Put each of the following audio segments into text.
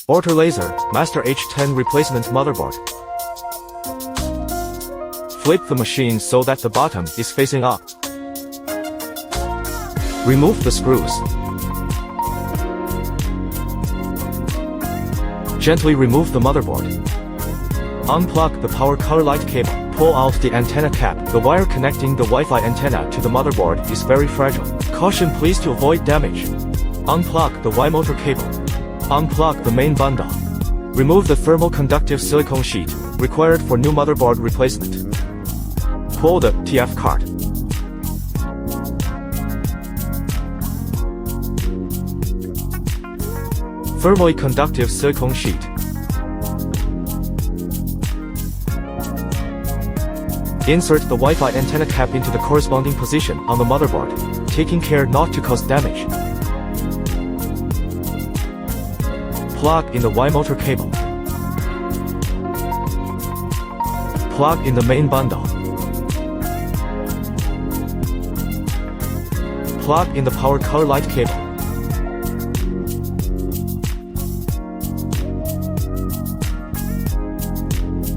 Ortur Laser, Master H10 Replacement Motherboard. Flip the machine so that the bottom is facing up. Remove the screws. Gently remove the motherboard. Unplug the power color light cable. Pull out the antenna cap. The wire connecting the Wi-Fi antenna to the motherboard is very fragile. Caution please to avoid damage. Unplug the Y motor cable. Unplug the main bundle. Remove the thermal-conductive silicone sheet, required for new motherboard replacement. Pull the TF card. Thermally conductive silicone sheet. Insert the Wi-Fi antenna cap into the corresponding position on the motherboard, taking care not to cause damage. Plug in the Y motor cable. Plug in the main bundle. Plug in the power color light cable.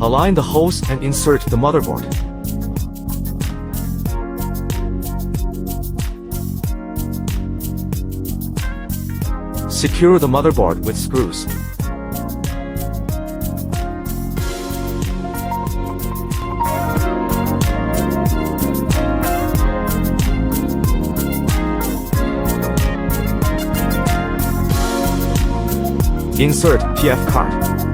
Align the holes and insert the motherboard. Secure the motherboard with screws. Insert TF card.